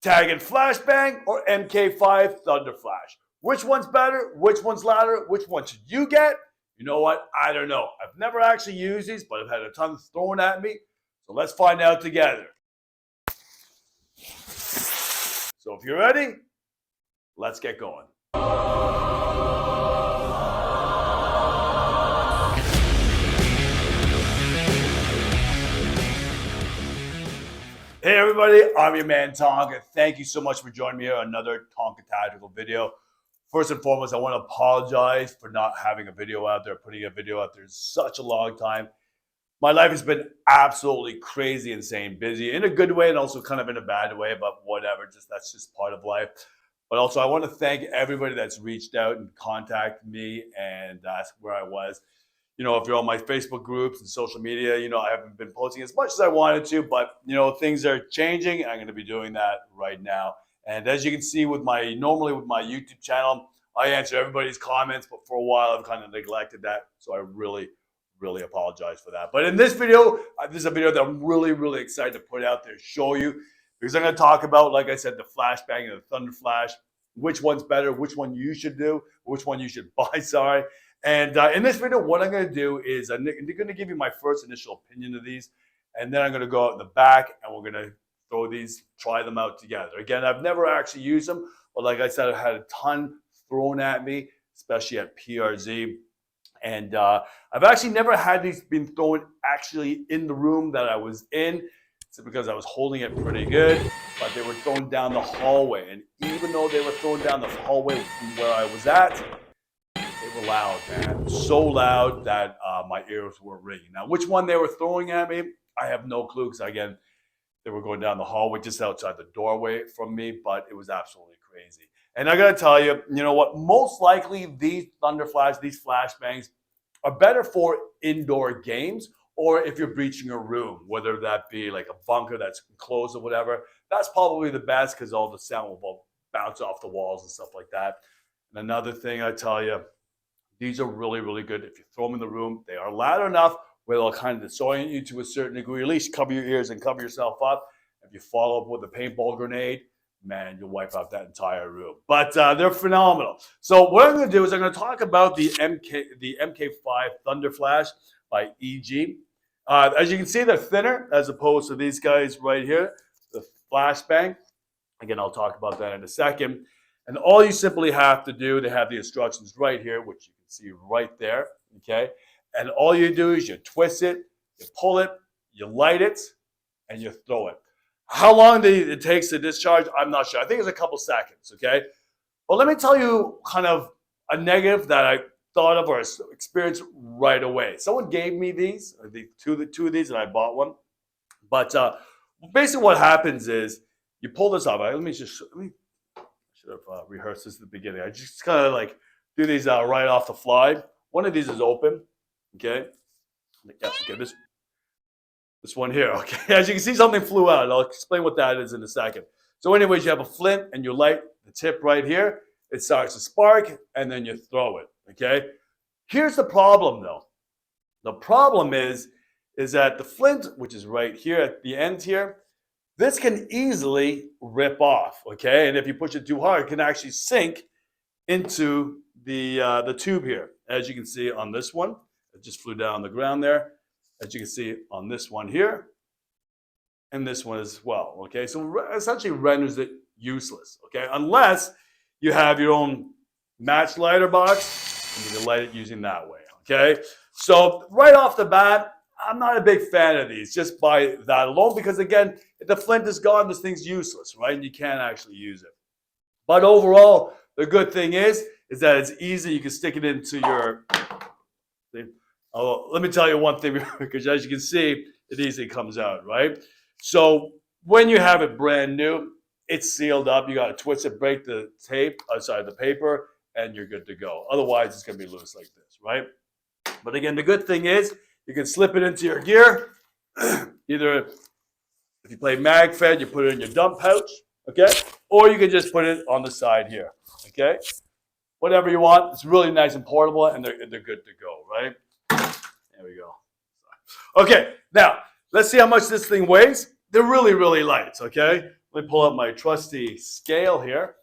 Taginn Flashbang or MK5 Thunder Flash? Which one's better? Which one's louder? Which one should you get? You know what? I don't know. I've never actually used these, but I've had a ton thrown at me. So let's find out together. So if you're ready, let's get going. Hey everybody, I'm your man Tonka. Thank you so much for joining me here on another Tonka Tactical video. First and foremost, I want to apologize for not having a video out there, putting a video out there in such a long time. My life has been absolutely crazy, insane, busy in a good way and also kind of in a bad way, but whatever, that's just part of life. But also I want to thank everybody that's reached out and contacted me and asked where I was. You know, if you're on my Facebook groups and social media, you know, I haven't been posting as much as I wanted to, but, you know, things are changing. I'm going to be doing that right now. And as you can see normally with my YouTube channel, I answer everybody's comments, but for a while I've kind of neglected that. So I really apologize for that. But in this video, this is a video that I'm really excited to put out there, show you, because I'm going to talk about, like I said, the Flashbang and the Thunder Flash, which one's better, which one you should do, which one you should buy, sorry. And in this video, what I'm going to do is I'm going to give you my first initial opinion of these, and then I'm going to go out in the back and we're going to throw these, try them out together. Again, I've never actually used them, but like I said, I've had a ton thrown at me, especially at PRZ. And I've actually never had these been thrown actually in the room that I was in. It's because I was holding it pretty good, but they were thrown down the hallway. And even though they were thrown down the hallway from where I was at, they were loud, man. So loud that my ears were ringing. Now, which one they were throwing at me, I have no clue, because again, they were going down the hallway just outside the doorway from me, but it was absolutely crazy. And I gotta tell you, you know what? Most likely these Thunder Flash, these flashbangs are better for indoor games, or if you're breaching a room, whether that be like a bunker that's closed or whatever. That's probably the best because all the sound will bounce off the walls and stuff like that. And another thing I tell you, these are really good. If you throw them in the room, they are loud enough where they'll kind of disorient you to a certain degree. At least cover your ears and cover yourself up. If you follow up with a paintball grenade, man, you'll wipe out that entire room. But they're phenomenal. So what I'm going to do is I'm going to talk about the MK5 Thunder Flash by EG. As you can see, they're thinner as opposed to these guys right here, the Flashbang. Again, I'll talk about that in a second. And all you simply have to do, they have the instructions right here, which you can see right there, okay? And all you do is you twist it, you pull it, you light it, and you throw it. How long it takes to discharge, I'm not sure. I think it's a couple seconds, okay? But let me tell you kind of a negative that I thought of or experienced right away. Someone gave me these, two of these, and I bought one. But basically what happens is you pull this off. I should have rehearsed this at the beginning. I just kind of like do these right off the fly. One of these is open, okay? Yeah, okay, this one here, okay? As you can see, something flew out. I'll explain what that is in a second. So anyways, you have a flint and you light the tip right here. It starts to spark and then you throw it, okay? Here's the problem though. The problem is that the flint, which is right here at the end here, this can easily rip off, okay? And if you push it too hard, it can actually sink into the tube here. As you can see on this one, it just flew down on the ground there. As you can see on this one here, and this one as well, okay? So essentially renders it useless, okay? Unless you have your own match lighter box, and you can light it using that way, okay? So right off the bat, I'm not a big fan of these just by that alone, because again, if the flint is gone, this thing's useless, right? And you can't actually use it. But overall, the good thing is that it's easy. You can stick it into your, let me tell you one thing, because as you can see, it easily comes out, right? So when you have it brand new, it's sealed up. You got to twist it, break the tape outside the paper, and you're good to go. Otherwise, it's going to be loose like this, right? But again, the good thing is you can slip it into your gear. Either if you play MAGFED, you put it in your dump pouch, okay? Or you can just put it on the side here, okay? Whatever you want. It's really nice and portable, and they're good to go, right? There we go. Okay, now let's see how much this thing weighs. They're really light, okay? Let me pull up my trusty scale here.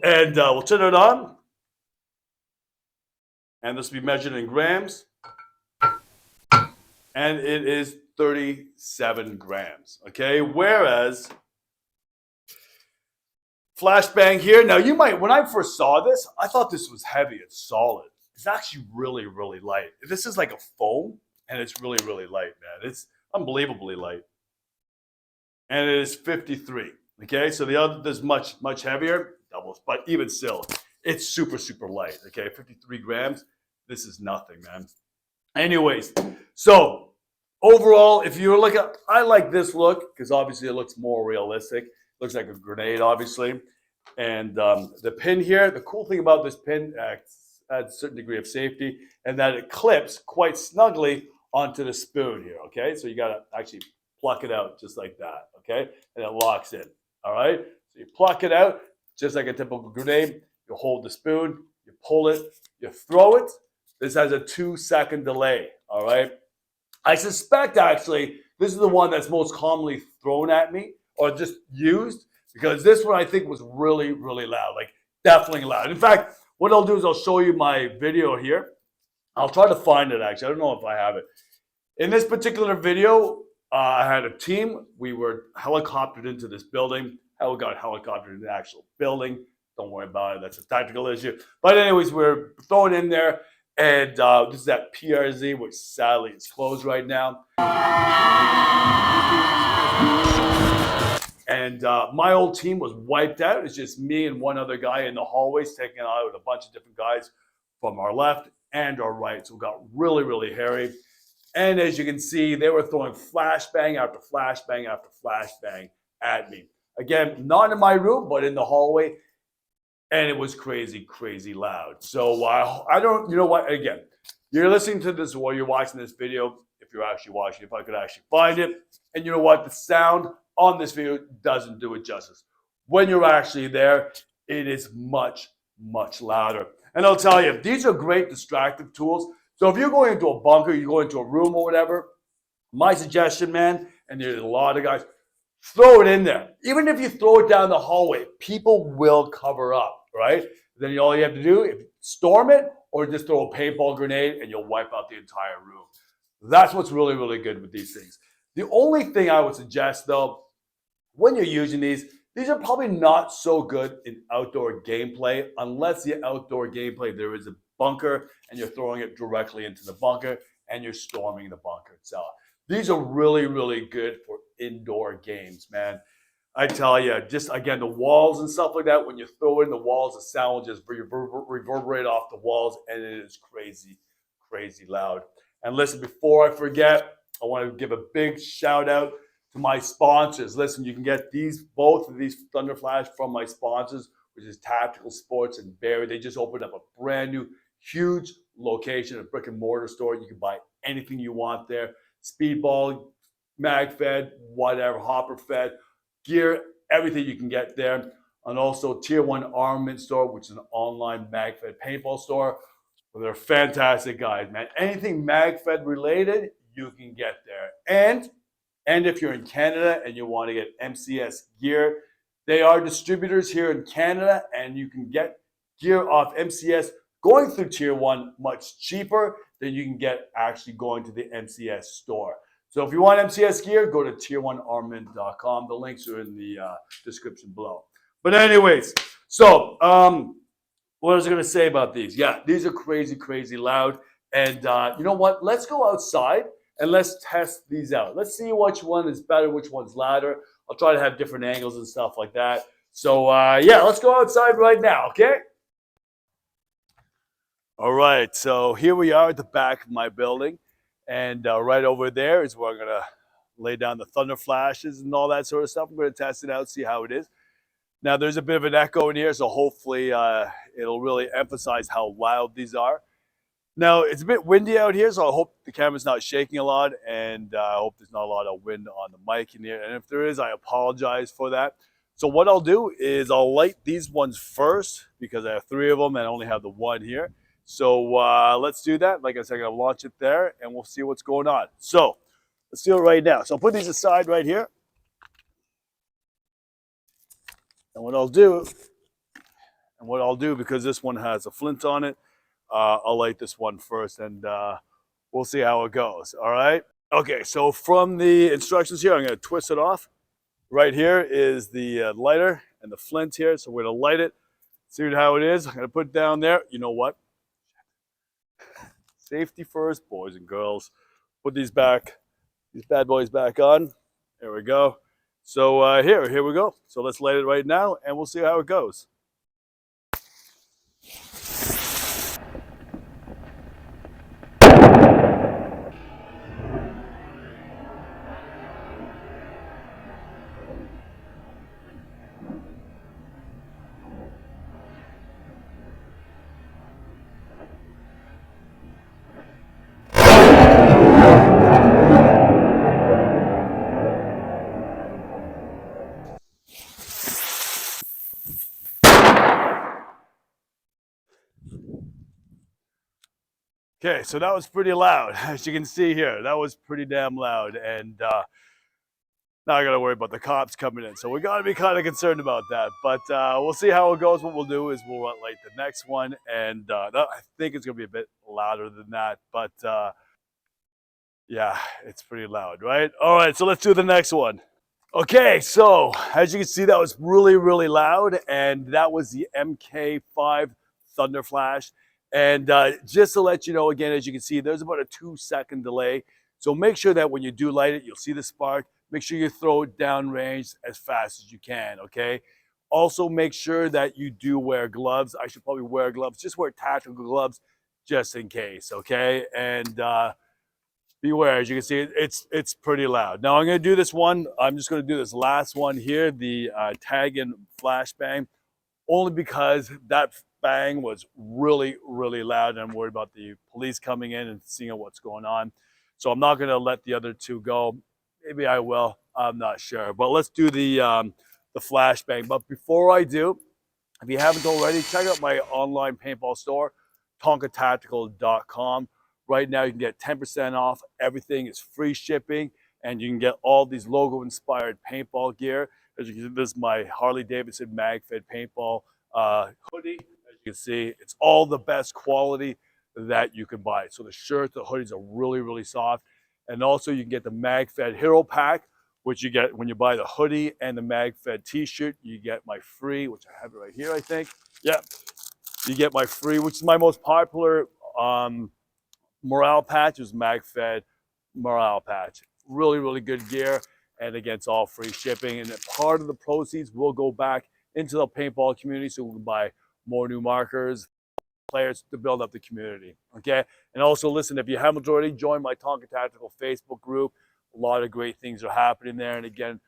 And we'll turn it on. And this will be measured in grams. And it is 37 grams. Okay, whereas Flashbang here. Now you might, when I first saw this, I thought this was heavy and solid. It's actually really, really light. This is like a foam, and it's really, really light, man. It's unbelievably light. And it is 53. Okay, so the other is much, much heavier, doubles, but even still, it's super, super light. Okay, 53 grams. This is nothing, man. Anyways, so overall, if you're looking, I like this look because obviously it looks more realistic. Looks like a grenade, obviously. And the pin here, the cool thing about this pin adds a certain degree of safety, and that it clips quite snugly onto the spoon here, okay? So you got to actually pluck it out just like that, okay? And it locks in, all right? So you pluck it out just like a typical grenade. You hold the spoon, you pull it, you throw it. This has a 2-second delay, all right? I suspect, actually, this is the one that's most commonly thrown at me or just used, because this one I think was really, really loud, like definitely loud. In fact, what I'll do is I'll show you my video here. I'll try to find it, actually. I don't know if I have it. In this particular video, I had a team. We were helicoptered into this building. How got helicoptered into the actual building. Don't worry about it. That's a tactical issue. But anyways, we're thrown in there. And this is at PRZ, which sadly is closed right now. And my old team was wiped out. It's just me and one other guy in the hallways taking out a bunch of different guys from our left and our right. So it got really, really hairy. And as you can see, they were throwing flashbang after flashbang after flashbang at me. Again, not in my room, but in the hallway. And it was crazy, crazy loud. So I don't, you know what, again, you're listening to this while you're watching this video, if you're actually watching, if I could actually find it. And you know what, the sound on this video doesn't do it justice. When you're actually there, it is much, much louder. And I'll tell you, these are great distractive tools. So if you're going into a bunker, you go into a room or whatever, my suggestion, man, and there's a lot of guys, throw it in there. Even if you throw it down the hallway, people will cover up, right? Then all you have to do is storm it or just throw a paintball grenade and you'll wipe out the entire room. That's what's really, really good with these things. The only thing I would suggest, though, when you're using these are probably not so good in outdoor gameplay unless the outdoor gameplay, there is a bunker and you're throwing it directly into the bunker and you're storming the bunker itself. These are really, really good for indoor games, man. I tell you, just again, the walls and stuff like that, when you throw it in the walls, the sound will just reverberate off the walls, and it is crazy, crazy loud. And listen, before I forget, I want to give a big shout out to my sponsors. Listen, you can get both of these Thunder Flash from my sponsors, which is Tactical Sports and Barrie. They just opened up a brand new, huge location, a brick and mortar store. You can buy anything you want there. Speedball, MAGFED, whatever, hopper fed, gear, everything you can get there. And also Tier 1 Armament Store, which is an online MAGFED paintball store. Well, they're fantastic guys, man. Anything MAGFED related, you can get there. And if you're in Canada and you want to get MCS gear, they are distributors here in Canada, and you can get gear off MCS going through Tier 1 much cheaper than you can get actually going to the MCS store. So if you want MCS gear, go to tier1armament.com. The links are in the description below. But anyways, so what was I going to say about these? Yeah, these are crazy, crazy loud. And you know what? Let's go outside and let's test these out. Let's see which one is better, which one's louder. I'll try to have different angles and stuff like that. So yeah, let's go outside right now, okay? All right, so here we are at the back of my building. And right over there is where I'm going to lay down the Thunder Flashes and all that sort of stuff. I'm going to test it out, see how it is. Now, there's a bit of an echo in here, so hopefully it'll really emphasize how loud these are. Now, it's a bit windy out here, so I hope the camera's not shaking a lot, and I hope there's not a lot of wind on the mic in here. And if there is, I apologize for that. So what I'll do is I'll light these ones first because I have 3 of them and I only have the one here. So let's do that. Like I said, I'm going to launch it there, and we'll see what's going on. So let's do it right now. So I'll put these aside right here. And what I'll do, because this one has a flint on it, I'll light this one first, and we'll see how it goes. All right. Okay. So from the instructions here, I'm going to twist it off. Right here is the lighter and the flint here. So we're going to light it. See how it is. I'm going to put it down there. You know what? Safety first, boys and girls. Put these bad boys back on. There we go. So here we go. So let's light it right now, and we'll see how it goes. Okay, so that was pretty loud. As you can see here, that was pretty damn loud. And now I got to worry about the cops coming in. So we got to be kind of concerned about that. But we'll see how it goes. What we'll do is we'll light the next one. And I think it's going to be a bit louder than that. But yeah, it's pretty loud, right? All right, so let's do the next one. Okay, so as you can see, that was really, really loud. And that was the MK5 Thunder Flash. And just to let you know, again, as you can see, there's about a 2-second delay. So make sure that when you do light it, you'll see the spark. Make sure you throw it down range as fast as you can, okay? Also, make sure that you do wear gloves. I should probably wear gloves. Just wear tactical gloves just in case, okay? And beware, as you can see, it's pretty loud. Now, I'm going to do this one. I'm just going to do this last one here, the Taginn Flash Bang, only because that bang was really, really loud, and I'm worried about the police coming in and seeing what's going on. So I'm not going to let the other two go. Maybe I will. I'm not sure. But let's do the flashbang. But before I do, if you haven't already, check out my online paintball store, tonkatactical.com. Right now, you can get 10% off. Everything is free shipping, and you can get all these logo-inspired paintball gear. As you can see, this is my Harley-Davidson MAGFED paintball hoodie. As you can see, it's all the best quality that you can buy. So the shirts, the hoodies are really, really soft. And also, you can get the MAGFED Hero Pack, which you get when you buy the hoodie and the MAGFED t-shirt. You get my free, which I have it right here, I think. Yeah, you get my free, which is my most popular morale patch, is MAGFED morale patch. Really, really good gear. And again, it's all free shipping. And part of the proceeds will go back into the paintball community, so we can buy more new markers, players to build up the community. Okay. And also, listen, if you haven't already, join my Tonka Tactical Facebook group. A lot of great things are happening there. And again,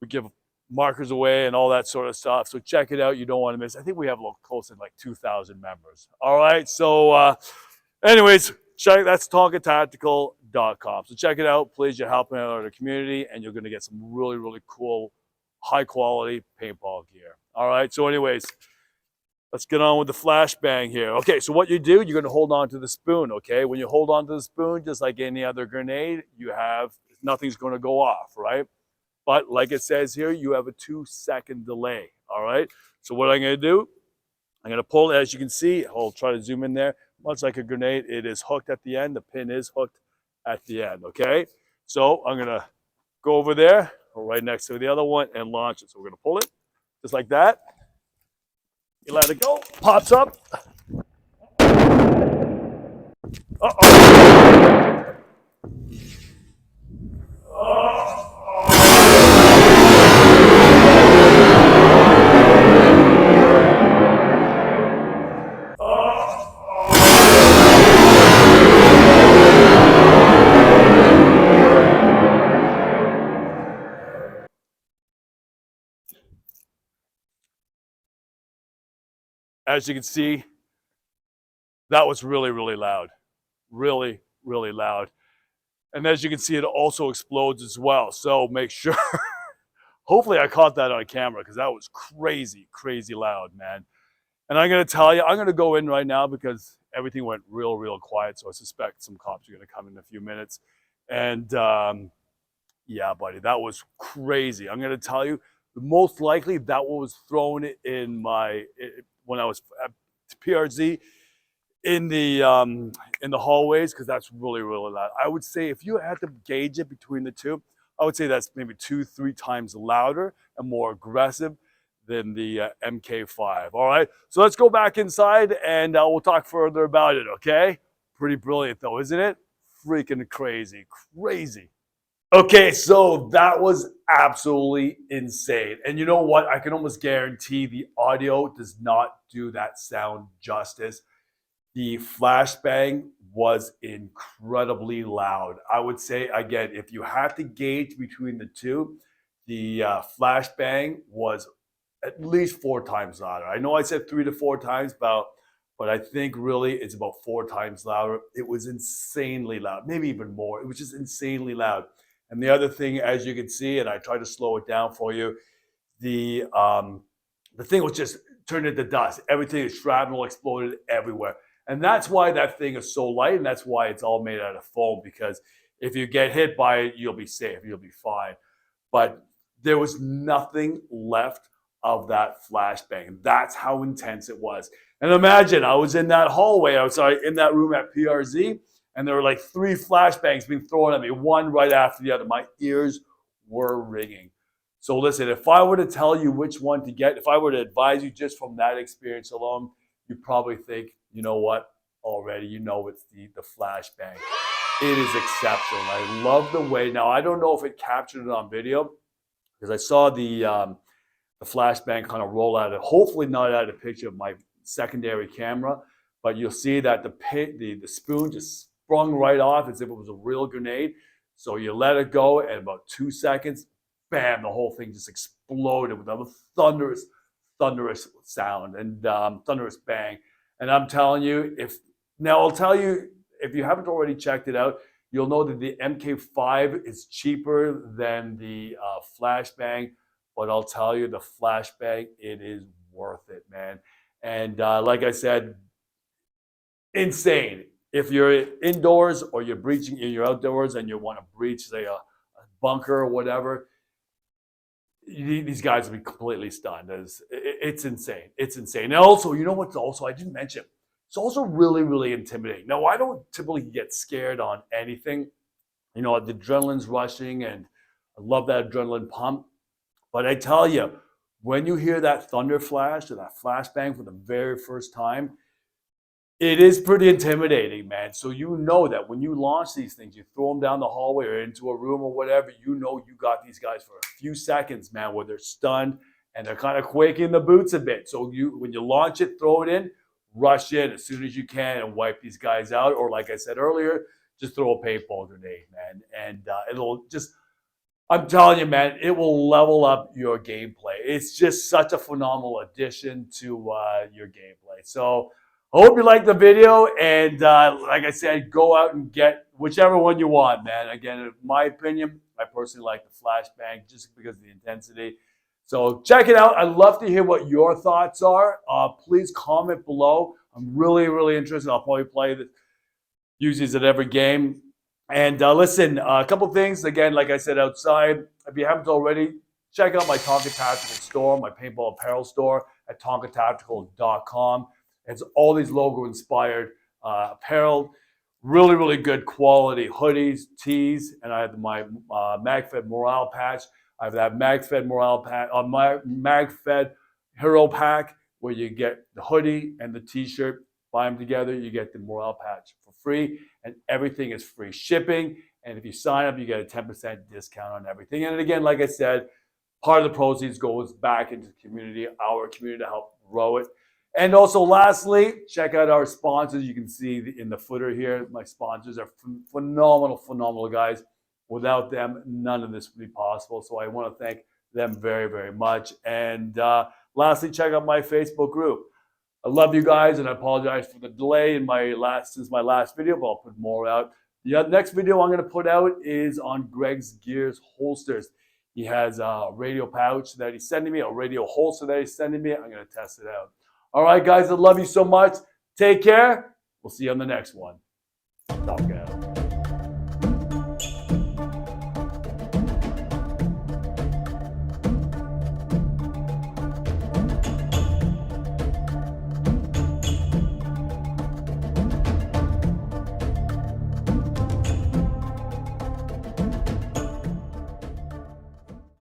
we give markers away and all that sort of stuff. So check it out. You don't want to miss. I think we have close to like 2,000 members. All right. So anyways, that's tonkatactical.com. So check it out. Please, you're helping out our community, and you're going to get some really, really cool, high quality paintball gear. All right. So anyways, let's get on with the flashbang here. Okay, so what you do, you're going to hold on to the spoon, okay? When you hold on to the spoon, just like any other grenade, nothing's going to go off, right? But like it says here, you have a 2-second delay, all right? So what I'm going to do, I'm going to pull, as you can see, I'll try to zoom in there. Much like a grenade, it is hooked at the end. The pin is hooked at the end, okay? So I'm going to go over there, right next to the other one, and launch it. So we're going to pull it, just like that. You let it go, pops up. Uh-oh. As you can see, that was really, really loud. Really, really loud. And as you can see, it also explodes as well. So make sure, hopefully I caught that on camera, because that was crazy, crazy loud, man. And I'm going to tell you, I'm going to go in right now because everything went real, real quiet. So I suspect some cops are going to come in a few minutes. And yeah, buddy, that was crazy. I'm going to tell you, most likely that was thrown in when I was at PRZ in the hallways, because that's really, really loud. I would say if you had to gauge it between the two, I would say that's maybe 2-3 times louder and more aggressive than the MK5. All right, so let's go back inside and we'll talk further about it. Okay, pretty brilliant though, isn't it? Freaking crazy, crazy. Okay, so that was absolutely insane. And you know what? I can almost guarantee the audio does not do that sound justice. The flashbang was incredibly loud. I would say, again, if you had to gauge between the two, the flashbang was at least 4 times louder. I know I said 3 to 4 times, but I think really it's about 4 times louder. It was insanely loud, maybe even more. It was just insanely loud. And the other thing, as you can see, and I tried to slow it down for you, the thing was just turned into dust. Everything is shrapnel, exploded everywhere. And that's why that thing is so light, and that's why it's all made out of foam, because if you get hit by it, you'll be safe, you'll be fine. But there was nothing left of that flashbang. That's how intense it was. And imagine, I was in that hallway, in that room at PRZ, and there were like 3 flashbangs being thrown at me, one right after the other. My ears were ringing. So listen, if I were to tell you which one to get, if I were to advise you just from that experience alone, you'd probably think, you know what, already, you know it's the flashbang. It is exceptional. I love the way, now I don't know if it captured it on video, because I saw the flashbang kind of roll out of, hopefully not out of a picture of my secondary camera, but you'll see that the spoon just sprung right off as if it was a real grenade. So you let it go, and about 2 seconds, bam, the whole thing just exploded with a thunderous sound and thunderous bang. And I'm telling you, I'll tell you, if you haven't already checked it out, you'll know that the MK5 is cheaper than the flashbang, but I'll tell you, the flashbang, it is worth it, man. And like I said, insane. If you're indoors or you're outdoors and you want to breach, say, a bunker or whatever, these guys will be completely stunned. It's insane. It's insane. And also, you know what's also, I didn't mention, it's also really, really intimidating. Now, I don't typically get scared on anything. You know, the adrenaline's rushing, and I love that adrenaline pump. But I tell you, when you hear that thunder flash or that flashbang for the very first time, it is pretty intimidating, man. So you know that when you launch these things, you throw them down the hallway or into a room or whatever, you know you got these guys for a few seconds, man, where they're stunned and they're kind of quaking in the boots a bit. So when you launch it, throw it in, rush in as soon as you can and wipe these guys out. Or like I said earlier, just throw a paintball grenade, man. And it'll just, I'm telling you, man, it will level up your gameplay. It's just such a phenomenal addition to your gameplay. So I hope you liked the video, and like I said, go out and get whichever one you want, man. Again, in my opinion, I personally like the flashbang just because of the intensity. So check it out. I'd love to hear what your thoughts are. Please comment below. I'm really, really interested. I'll probably play this, use these at every game. And listen, a couple things. Again, like I said, outside, if you haven't already, check out my Tonka Tactical store, my Paintball Apparel store at tonkatactical.com. It's all these logo-inspired apparel, really, really good quality hoodies, tees, and I have my MAGFED morale patch. I have that MAGFED morale pack, my MAGFED hero pack, where you get the hoodie and the t-shirt, buy them together, you get the morale patch for free, and everything is free shipping. And if you sign up, you get a 10% discount on everything. And again, like I said, part of the proceeds goes back into the community, our community, to help grow it. And also, lastly, check out our sponsors. You can see in the footer here, my sponsors are phenomenal guys. Without them, none of this would be possible. So I want to thank them very, very much. And lastly, check out my Facebook group. I love you guys, and I apologize for the delay in since my last video, but I'll put more out. The next video I'm going to put out is on Greg's Gears holsters. He has a radio pouch that he's sending me, a radio holster that he's sending me. I'm going to test it out. All right, guys, I love you so much. Take care. We'll see you on the next one. Talk out.